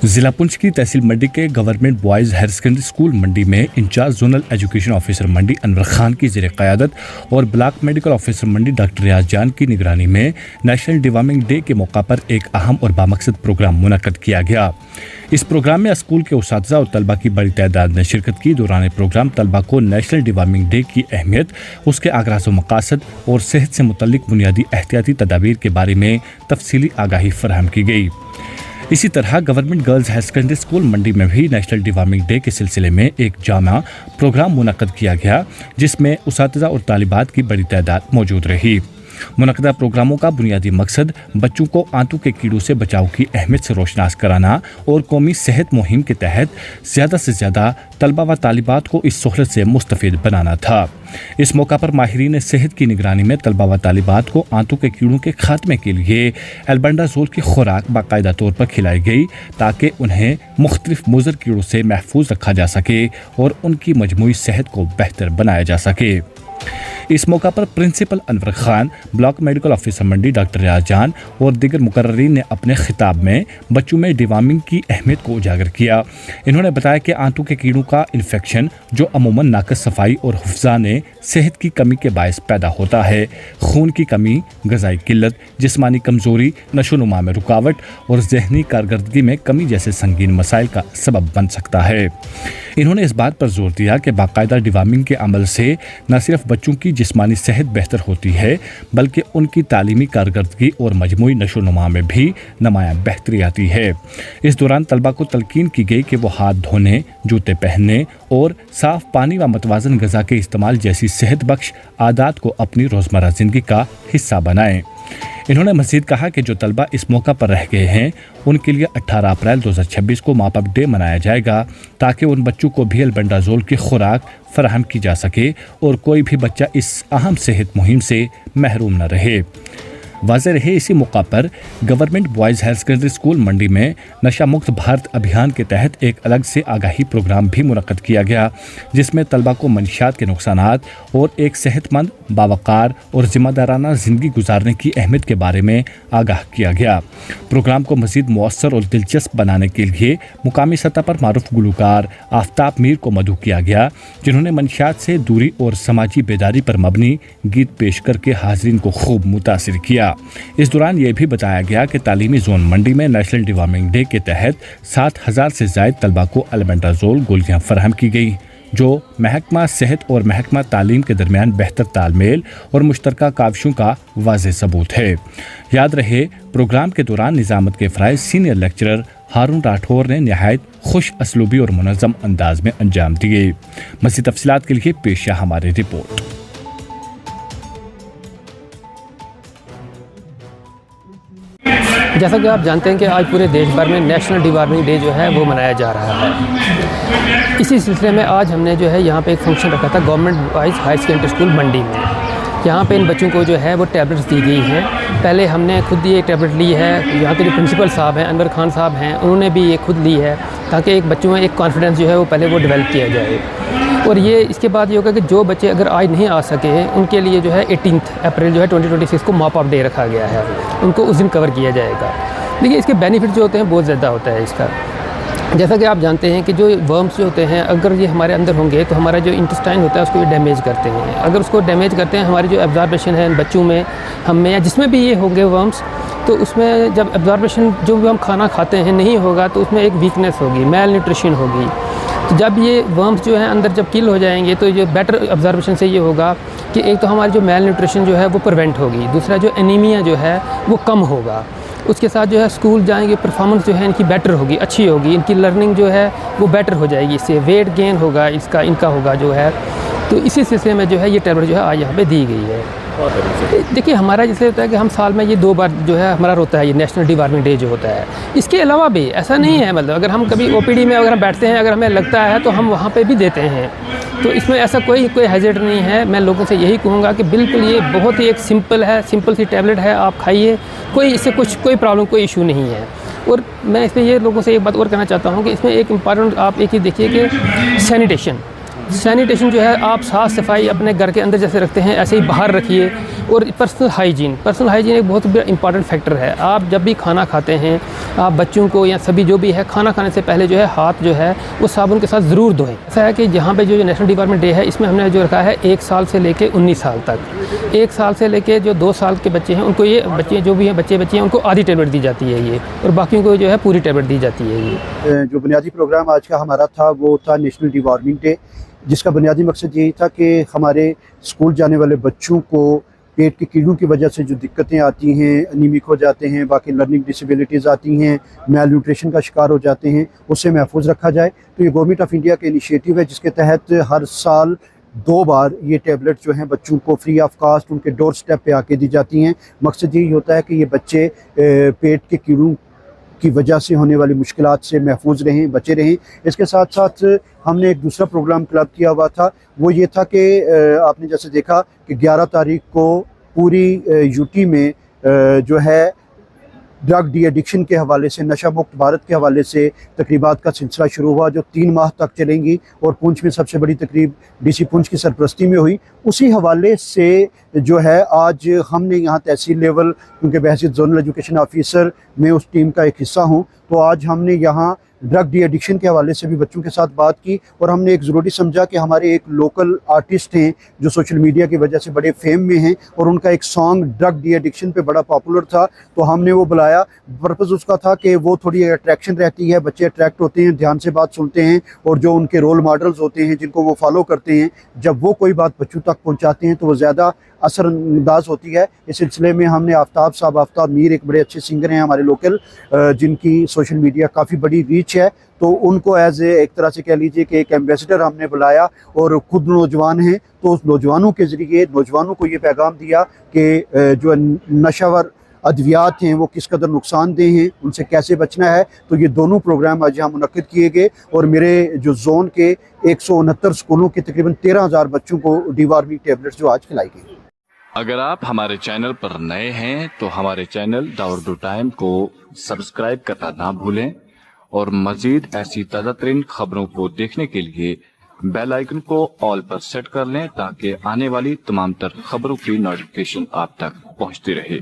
जिला पुंछ की तहसील मंडी के government boys higher secondary school Mandi में in charge zonal education officer Mandi Anwar Khan की ज़ेर क़यादत और block medical officer Mandi doctor Riyaz Jan की निगरानी में नेशनल डिवॉर्मिंग डे के मौका पर एक अहम और बामकसद प्रोग्राम मुनक़्क़द किया गया। इस प्रोग्राम में स्कूल के उस्ताज़ा और तलबा की बड़ी तादाद ने शिरकत की। दौरान प्रोग्राम तलबा को नेशनल डिवॉर्मिंग डे की अहमियत, उसके आगाज़ व मकासद और सेहत से मुतल्लिक बुनियादी एहतियाती तदाबीर के बारे में तफसीली आगाही फराहम की गई। इसी तरह government girls higher secondary school Mandi में भी नेशनल डिवॉर्मिंग डे के सिलसिले में एक जामा प्रोग्राम मुनक़्क़द किया गया, जिसमें उस्ताज़ा और तालिबात की बड़ी तादाद मौजूद रही। मुनक़्क़दा प्रोग्रामों का बुनियादी मकसद बच्चों को आंतों के कीड़ों से बचाव की अहमियत से रोशनास कराना और कौमी सेहत मुहिम के तहत ज़्यादा से ज़्यादा तलबा व तालिबात को इस सहूलत से मुस्तफ़ीद बनाना था। इस मौका पर माहिरीन सेहत की निगरानी में तलबा व तालिबात को आंतों के कीड़ों के खात्मे के लिए एल्बेंडाज़ोल की खुराक बाकायदा तौर पर खिलाई गई, ताकि उन्हें मुख्तलिफ मुज़र कीड़ों से महफूज रखा जा सके और उनकी मजमूई सेहत को बेहतर बनाया जा सके। इस मौका पर principal Anwar Khan, block medical officer Mandi doctor Riyaz Jan और दीगर मुकर्ररीन ने अपने खिताब में बच्चों में डिवॉर्मिंग की अहमियत को उजागर किया। इन्होंने बताया कि आंतों के कीड़ों का इन्फेक्शन, जो अमूमन नाक़िस सफाई और हुफ्ज़ाने सेहत की कमी के बायस पैदा होता है, खून की कमी, ग़िज़ाई किल्लत, जिस्मानी कमज़ोरी, नशोनुमा में रुकावट और ज़हनी कारकर्दगी में कमी जैसे संगीन मसाइल का सबब बन सकता है। इन्होंने इस बात पर जोर दिया कि बाकायदा डिवॉर्मिंग के अमल से न सिर्फ बच्चों की जिस्मानी सेहत बेहतर होती है, बल्कि उनकी तालीमी कारकर्दगी और मजमूई नशोनुमा में भी नुमायां बेहतरी आती है। इस दौरान तलबा को तलकीन की गई कि वो हाथ धोने, जूते पहनने और साफ़ पानी व मतवाज़न ग़िज़ा के इस्तेमाल जैसी सेहत बख्श आदात को अपनी रोज़मर्रा ज़िंदगी का हिस्सा बनाएं। इन्होंने मज़ीद कहा कि जो तलबा इस मौका पर रह गए हैं, उनके लिए 18 अप्रैल 2026 को मॉप अप डे मनाया जाएगा, ताकि उन बच्चों को भी एल्बेंडाज़ोल की खुराक फराहम की जा सके और कोई भी बच्चा इस अहम सेहत मुहिम से महरूम न रहे। वाज़ेह रहे, इसी मौका पर government boys higher secondary school Mandi में नशा मुक्त भारत अभियान के तहत एक अलग से आगाही प्रोग्राम भी मुनक़्क़द किया गया, जिसमें तलबा को मंशियात के नुकसानात और एक सेहतमंद, बावकार और ज़िम्मेदाराना ज़िंदगी गुजारने की अहमियत के बारे में आगाह किया गया। प्रोग्राम को मज़ीद मौसर और दिलचस्प बनाने के लिए मुकामी सतह पर मारूफ गुलकार आफ्ताब मीर को मदऊ किया गया, जिन्होंने मंशियात से दूरी और समाजी बेदारी पर मबनी गीत पेश करके हाज़रीन को खूब मुतासिर किया। इस दौरान ये भी बताया गया कि तालीमी जोन मंडी में नेशनल डिवॉर्मिंग डे के तहत 7000 से ज़ायद तलबा को एल्बेंडाज़ोल गोलियां फराहम की गई, जो महकमा सेहत और महकमा तालीम के दरमियान बेहतर तालमेल और मुश्तरका काविशों का वाज़ेह सबूत है। याद रहे, प्रोग्राम के दौरान निज़ामत के फ़राइज़ सीनियर लेक्चरर हारून राठौर ने नहायत खुश असलूबी और मुनज़्ज़म अंदाज में अंजाम दिए। मज़ीद तफ़सीलात के लिए पेश है हमारी रिपोर्ट। जैसा कि आप जानते हैं कि आज पूरे देश भर में नेशनल डिवॉर्मिंग डे जो है वो मनाया जा रहा है। इसी सिलसिले में आज हमने जो है यहाँ पे एक फंक्शन रखा था government boys higher secondary school Mandi में। यहाँ पे इन बच्चों को जो है वो टैबलेट्स दी गई हैं। पहले हमने खुद ये टैबलेट ली है, यहाँ के जो प्रिंसिपल साहब हैं अनवर खान साहब हैं, उन्होंने भी ये खुद ली है, ताकि एक बच्चों में एक कॉन्फिडेंस जो है वो पहले वो डेवलप किया जाए। और ये इसके बाद ये होगा कि जो बच्चे अगर आज नहीं आ सके हैं, उनके लिए जो है 18 अप्रैल जो है 2026 को मॉप अप डे रखा गया है, उनको उस दिन कवर किया जाएगा। देखिए, इसके बेनिफिट जो होते हैं बहुत ज़्यादा होता है इसका। जैसा कि आप जानते हैं कि जो वर्म्स जो होते हैं, अगर ये हमारे अंदर होंगे तो हमारा जो इंटेस्टाइन होता है उसको ये डैमेज करते हैं। अगर उसको डैमेज करते हैं, हमारी जो एब्जॉर्बेशन है बच्चों में, हम में या जिसमें भी ये होंगे वर्म्स, तो उसमें जब एब्जॉर्बेशन जो भी हम खाना खाते हैं नहीं होगा, तो उसमें एक वीकनेस होगी, मेल न्यूट्रिशन होगी। तो जब ये वर्म्स जो हैं अंदर जब किल हो जाएंगे, तो ये बेटर ऑब्जर्वेशन से ये होगा कि एक तो हमारी जो मेल न्यूट्रिशन जो है वो प्रिवेंट होगी, दूसरा जो एनीमिया जो है वो कम होगा। उसके साथ जो है स्कूल जाएंगे, परफॉर्मेंस जो है इनकी बेटर होगी, अच्छी होगी, इनकी लर्निंग जो है वो बेटर हो जाएगी, इससे वेट गेन होगा इनका होगा जो है। तो इसी सिलसिले में जो है ये टैबलेट जो है आज यहाँ पे दी गई है। देखिए, हमारा जैसे होता है कि हम साल में ये 2 बार जो है हमारा होता है ये नेशनल डिवॉर्मिंग डे जो होता है। इसके अलावा भी ऐसा नहीं है, मतलब अगर हम कभी ओपीडी में अगर हम बैठते हैं, अगर हमें लगता है तो हम वहाँ पे भी देते हैं। तो इसमें ऐसा कोई हैज़र्ड नहीं है। मैं लोगों से यही कहूँगा कि बिल्कुल ये बहुत ही एक सिंपल सी टैबलेट है, आप खाइए, इससे कोई प्रॉब्लम, कोई इशू नहीं है। और मैं इसमें ये लोगों से एक बात और कहना चाहता हूँ कि इसमें एक इम्पॉर्टेंट आप एक ही देखिए कि सैनिटेशन जो है, आप साफ़ सफाई अपने घर के अंदर जैसे रखते हैं ऐसे ही बाहर रखिए। اور पर्सनल हाइजीन एक बहुत बड़ा इंपॉर्टेंट फैक्टर है। आप जब भी खाना खाते हैं, आप बच्चों को या सभी जो भी है, खाना खाने से पहले जो है हाथ जो है वो साबुन के साथ ज़रूर धोएं। ऐसा है कि यहाँ पे जो नेशनल डिपार्टमेंट डे है, इसमें हमने जो रखा है 1 साल से लेके 19 साल तक। 1 साल से लेके जो 2 साल के बच्चे हैं, उनको ये बच्चे जो भी हैं बच्चे हैं उनको आधी टेबलेट दी जाती है ये, और बाकियों को जो है पूरी टेबलेट दी जाती है ये। जो बुनियादी प्रोग्राम आज का हमारा था वो था नेशनल डिवॉर्मिंग डे, जिसका बुनियादी मकसद यही था कि हमारे स्कूल जाने वाले बच्चों को पेट के कीड़ों की वजह से जो दिक्कतें आती हैं, अनीमिक हो जाते हैं, बाकी लर्निंग डिसेबिलिटीज़ आती हैं, मैल न्यूट्रिशन का शिकार हो जाते हैं, उससे महफूज रखा जाए। तो ये गवर्नमेंट ऑफ इंडिया का इनिशिएटिव है, जिसके तहत हर साल 2 बार ये टैबलेट जो हैं बच्चों को फ्री ऑफ कास्ट उनके डोर स्टेप पे आके दी जाती हैं। मकसद यही होता है कि ये बच्चे पेट के कीड़ों की वजह से होने वाली मुश्किलात से महफूज रहें, बचे रहें। इसके साथ साथ हमने एक दूसरा प्रोग्राम क्लब किया हुआ था, वो ये था कि आपने जैसे देखा कि 11 तारीख को पूरी यूटी में जो है ड्रग डी एडिक्शन के हवाले से, नशा मुक्त भारत के हवाले से तकरीबात का सिलसिला शुरू हुआ, जो 3 माह तक चलेंगी और पुंछ में सबसे बड़ी तकरीब डीसी पुंछ की सरपरस्ती में हुई। उसी हवाले से जो है आज हमने यहाँ तहसील लेवल, क्योंकि बहसीत जोनल एजुकेशन ऑफिसर मैं उस टीम का एक हिस्सा हूँ, तो आज हमने यहाँ ड्रग डी एडिक्शन के हवाले से भी बच्चों के साथ बात की, और हमने एक ज़रूरी समझा कि हमारे एक लोकल आर्टिस्ट हैं जो सोशल मीडिया की वजह से बड़े फेम में हैं, और उनका एक सॉन्ग ड्रग डी एडिक्शन पे बड़ा पॉपुलर था, तो हमने वो बुलाया। पर्पज़ उसका था कि वो थोड़ी अट्रैक्शन रहती है, बच्चे अट्रैक्ट होते हैं, ध्यान से बात सुनते हैं, और जो उनके रोल मॉडल्स होते हैं जिनको वो फॉलो करते हैं, जब वो कोई बात बच्चों तक पहुँचाते हैं तो वो ज़्यादा असरअंदाज होती है। इस सिलसिले में हमने आफ्ताब मीर एक बड़े अच्छे सिंगर हैं हमारे लोकल, जिनकी सोशल मीडिया काफ़ी बड़ी रीच है, तो उनको एज एक तरह से कह लीजिए कि एक एम्बेसडर हमने बुलाया, और खुद नौजवान हैं, तो उस नौजवानों के ज़रिए नौजवानों को ये पैगाम दिया कि जो नशावर अद्वियात हैं वो किस कदर नुकसानदेह हैं, उनसे कैसे बचना है। तो ये दोनों प्रोग्राम आज यहाँ मुनक्किद किए गए, और मेरे जो जोन के 169 स्कूलों के तकरीबन 13,000 बच्चों को डिवॉर्मिंग टैबलेट्स जो आज खिलाई गई। अगर आप हमारे चैनल पर नए हैं तो हमारे चैनल द उर्दू टाइम को सब्सक्राइब करना ना भूलें, और मजीद ऐसी ताज़ा तरीन खबरों को देखने के लिए बेल आइकन को ऑल पर सेट कर लें, ताकि आने वाली तमाम तर खबरों की नोटिफिकेशन आप तक पहुंचती रहे।